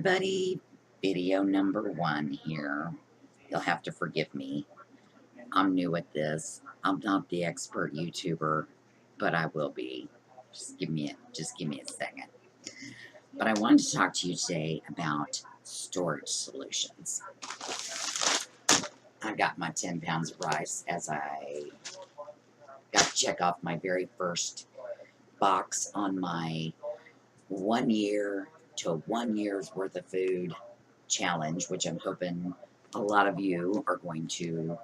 everybody, video number 1 here. You'll have to forgive me. I'm new at this. I'm not the expert YouTuber, but I will be. Just give me a second. But I wanted to talk to you today about storage solutions. I got my 10 pounds of rice as I got to check off my very first box on my 1 year to 1 year's worth of food challenge, which I'm hoping a lot of you are going to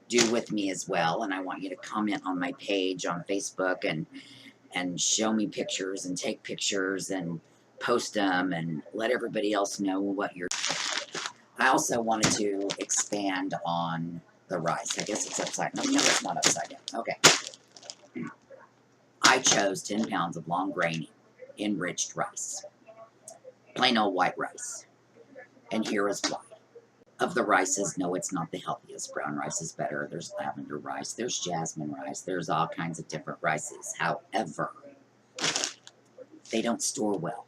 do with me as well. And I want you to comment on my page on Facebook and show me pictures and take pictures and post them and let everybody else know what you're. I also wanted to expand on the rice. I guess it's upside down. No, it's not upside down. Okay. I chose 10 pounds of long grain enriched rice. Plain old white rice. And here is why. Of the rices, no, it's not the healthiest. Brown rice is better. There's lavender rice. There's jasmine rice. There's all kinds of different rices. However, they don't store well.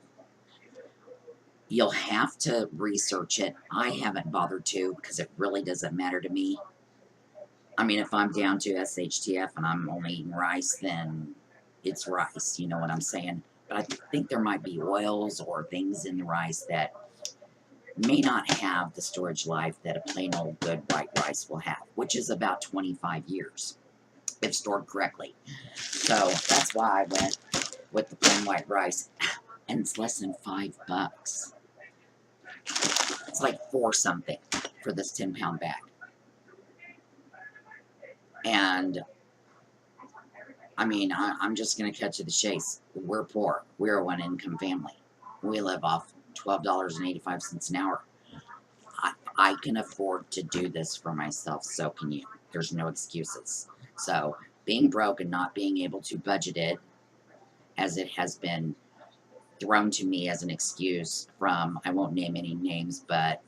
You'll have to research it. I haven't bothered to because it really doesn't matter to me. I mean, if I'm down to SHTF and I'm only eating rice, then it's rice. You know what I'm saying? But I think there might be oils or things in the rice that may not have the storage life that a plain old good white rice will have, which is about 25 years if stored correctly. So that's why I went with the plain white rice, and it's less than $5. It's like $4 something for this 10-pound bag. And I mean, I'm just going to cut to the chase. We're poor. We're a one-income family. We live off $12.85 an hour. I can afford to do this for myself, so can you. There's no excuses. So, being broke and not being able to budget it, as it has been thrown to me as an excuse from, I won't name any names, but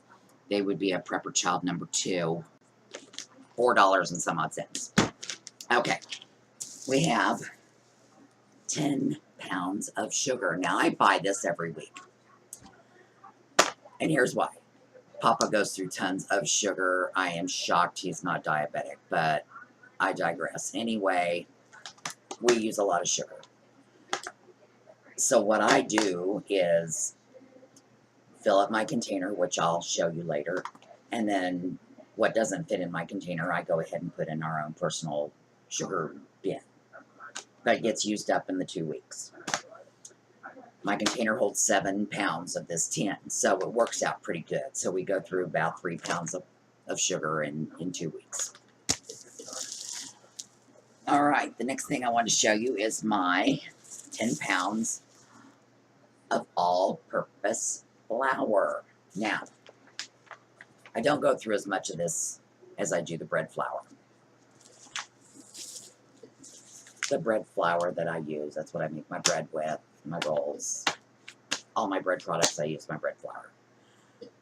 they would be a prepper child number 2, $4 and some odd cents. Okay, we have 10 pounds of sugar. Now, I buy this every week. And here's why. Papa goes through tons of sugar. I am shocked he's not diabetic, but I digress. Anyway, we use a lot of sugar. So what I do is fill up my container, which I'll show you later, and then what doesn't fit in my container, I go ahead and put in our own personal sugar bin. That gets used up in the 2 weeks. My container holds 7 pounds of this tin, so it works out pretty good. So we go through about 3 pounds of sugar in 2 weeks. All right, the next thing I want to show you is my 10 pounds of all-purpose flour. Now, I don't go through as much of this as I do the bread flour. The bread flour that I use, that's what I make my bread with. My rolls, all my bread products, I use my bread flour.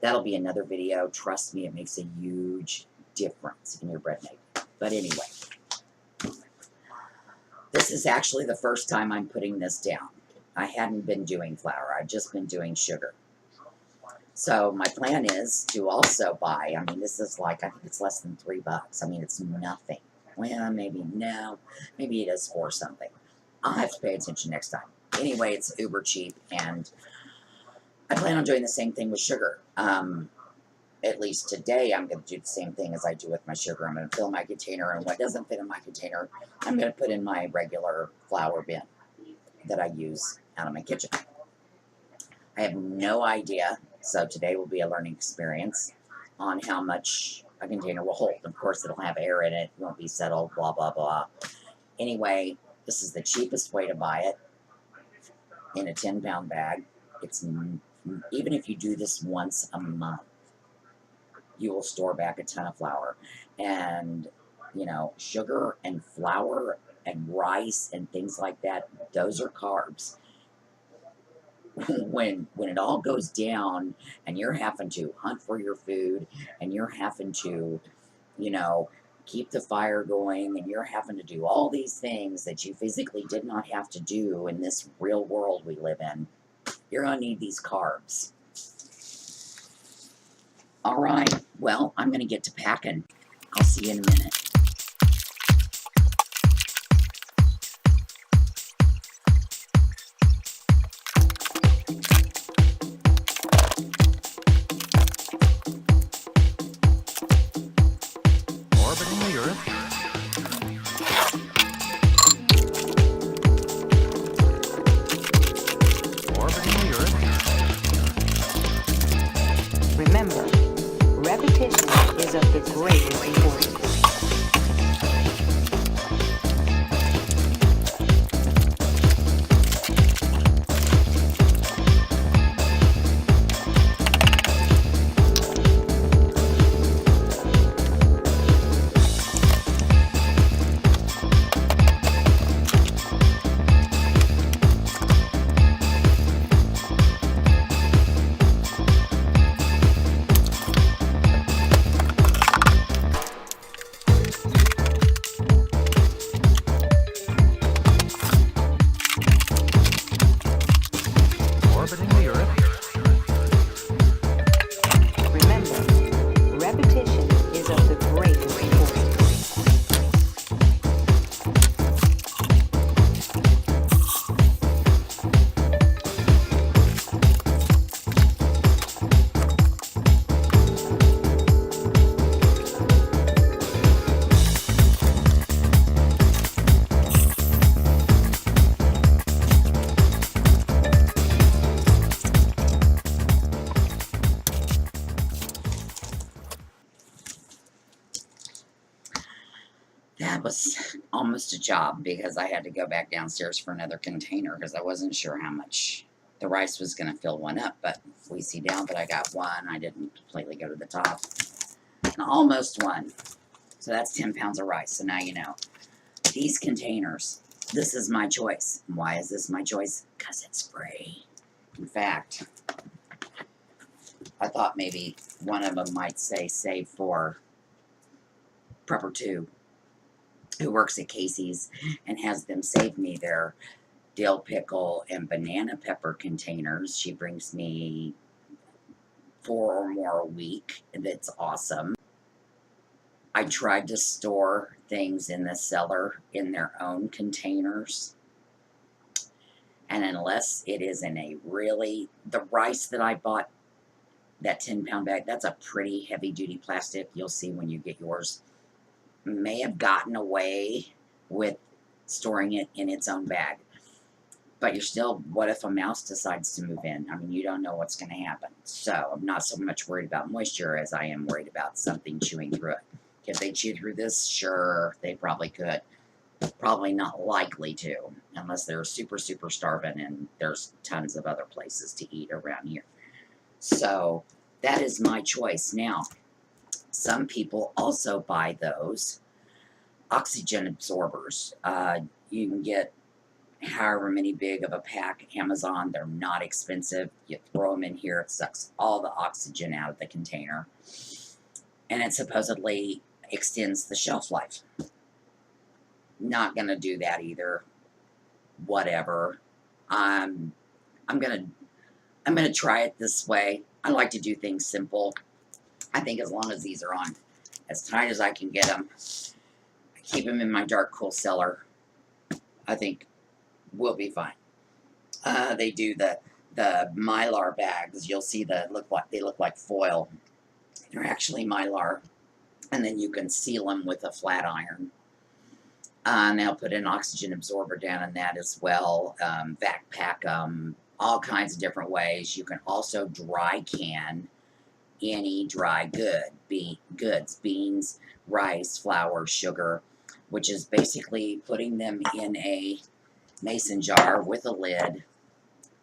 That'll be another video. Trust me, it makes a huge difference in your bread making. But anyway, this is actually the first time I'm putting this down. I hadn't been doing flour. I've just been doing sugar. So my plan is to also buy, I mean, this is like, I think it's less than $3. I mean, it's nothing. Well, maybe it is $4 something. I'll have to pay attention next time. Anyway, it's uber cheap, and I plan on doing the same thing with sugar. At least today, I'm going to do the same thing as I do with my sugar. I'm going to fill my container, and what doesn't fit in my container, I'm going to put in my regular flour bin that I use out of my kitchen. I have no idea, so today will be a learning experience on how much a container will hold. Of course, it'll have air in it, won't be settled, blah, blah, blah. Anyway, this is the cheapest way to buy it. In a 10-pound bag. It's even if you do this once a month, you will store back a ton of flour. And, you know, sugar and flour and rice and things like that, those are carbs. When it all goes down and you're having to hunt for your food and you're having to, you know, keep the fire going, and you're having to do all these things that you physically did not have to do in this real world we live in, you're going to need these carbs. All right, well, I'm going to get to packing. I'll see you in a minute. Orbiting the Earth. Orbiting the Earth. Remember, repetition is of the greatest importance. Orbiting the Earth. Remember, repetition is of the greatest importance. That was almost a job because I had to go back downstairs for another container because I wasn't sure how much the rice was going to fill one up. But we see down that I got one. I didn't completely go to the top. And almost one. So that's 10 pounds of rice. So now you know. These containers, this is my choice. Why is this my choice? Because it's free. In fact, I thought maybe one of them might say save for Prepper 2, who works at Casey's and has them save me their dill pickle and banana pepper containers. She brings me 4 or more a week. That's awesome. I tried to store things in the cellar in their own containers. And unless it is in a really, the rice that I bought, that 10-pound bag, that's a pretty heavy duty plastic. You'll see when you get yours. May have gotten away with storing it in its own bag. But you're still, what if a mouse decides to move in? I mean, you don't know what's going to happen. So I'm not so much worried about moisture as I am worried about something chewing through it. Could they chew through this? Sure, they probably could. Probably not likely to, unless they're super, super starving and there's tons of other places to eat around here. So that is my choice. Now, some people also buy those oxygen absorbers. You can get however many big of a pack, Amazon. They're not expensive. You throw them in here, it sucks all the oxygen out of the container. And it supposedly extends the shelf life. Not gonna do that either. Whatever. I'm gonna try it this way. I like to do things simple. I think as long as these are on as tight as I can get them, I keep them in my dark, cool cellar, I think we'll be fine. They do the Mylar bags. You'll see they look like foil. They're actually Mylar, and then you can seal them with a flat iron. And they'll put an oxygen absorber down in that as well. Vac pack them, all kinds of different ways. You can also dry can any dry goods, beans, rice, flour, sugar, which is basically putting them in a mason jar with a lid.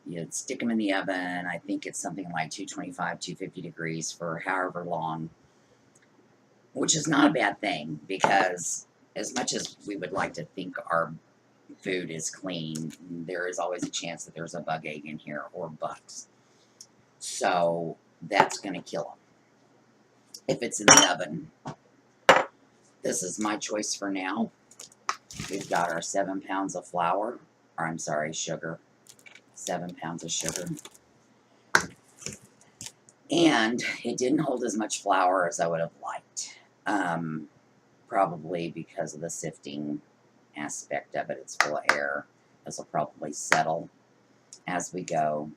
You stick them in the oven. I think it's something like 225, 250 degrees for however long, which is not a bad thing because as much as we would like to think our food is clean, there is always a chance that there's a bug egg in here or bugs. So that's going to kill them if it's in the oven. This is my choice for now. We've got our 7 pounds of flour, or I'm sorry, sugar. 7 pounds of sugar. And it didn't hold as much flour as I would have liked. Probably because of the sifting aspect of it. It's full of air. This will probably settle as we go.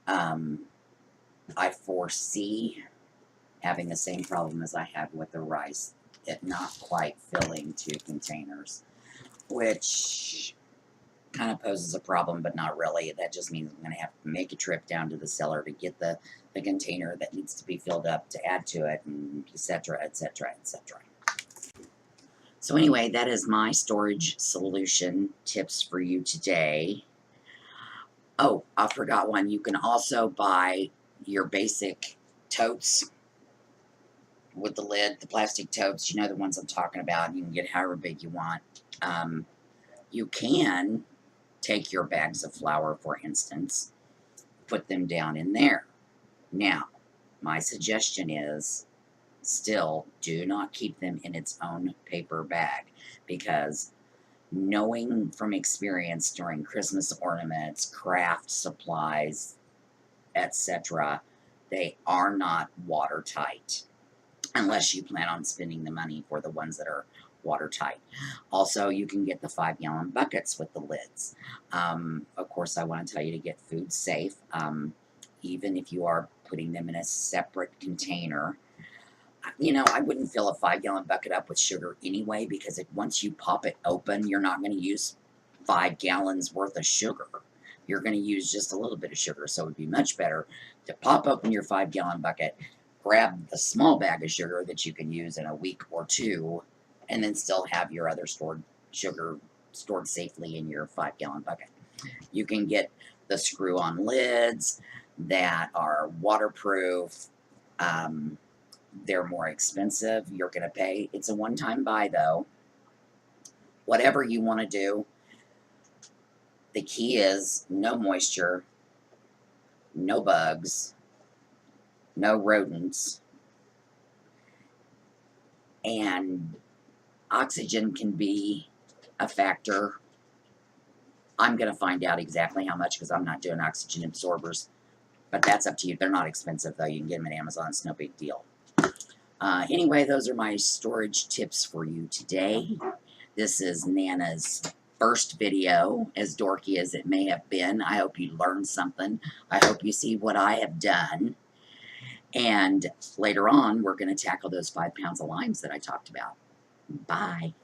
I foresee having the same problem as I had with the rice, it not quite filling 2 containers, which kind of poses a problem, but not really. That just means I'm going to have to make a trip down to the cellar to get the container that needs to be filled up to add to it, and etc., etc., etc. So anyway, that is my storage solution tips for you today. Oh, I forgot one. You can also buy your basic totes with the lid, the plastic totes, you know the ones I'm talking about. You can get however big you want. You can take your bags of flour, for instance, put them down in there. Now, my suggestion is still do not keep them in its own paper bag, because knowing from experience during Christmas ornaments, craft supplies, etc., they are not watertight unless you plan on spending the money for the ones that are watertight. Also, you can get the 5-gallon buckets with the lids. Of course, I want to tell you to get food safe, even if you are putting them in a separate container. You know, I wouldn't fill a 5-gallon bucket up with sugar anyway, because once you pop it open, you're not going to use 5 gallons worth of sugar. You're going to use just a little bit of sugar, so it would be much better to pop open your 5-gallon bucket, grab the small bag of sugar that you can use in a week or 2, and then still have your other stored sugar stored safely in your 5-gallon bucket. You can get the screw-on lids that are waterproof. They're more expensive. You're going to pay. It's a one-time buy, though. Whatever you want to do, the key is no moisture, no bugs, no rodents, and oxygen can be a factor. I'm going to find out exactly how much, because I'm not doing oxygen absorbers, but that's up to you. They're not expensive, though. You can get them at Amazon. It's no big deal. Anyway, those are my storage tips for you today. This is Nana's first video, as dorky as it may have been. I hope you learned something. I hope you see what I have done. And later on, we're going to tackle those 5 pounds of limes that I talked about. Bye.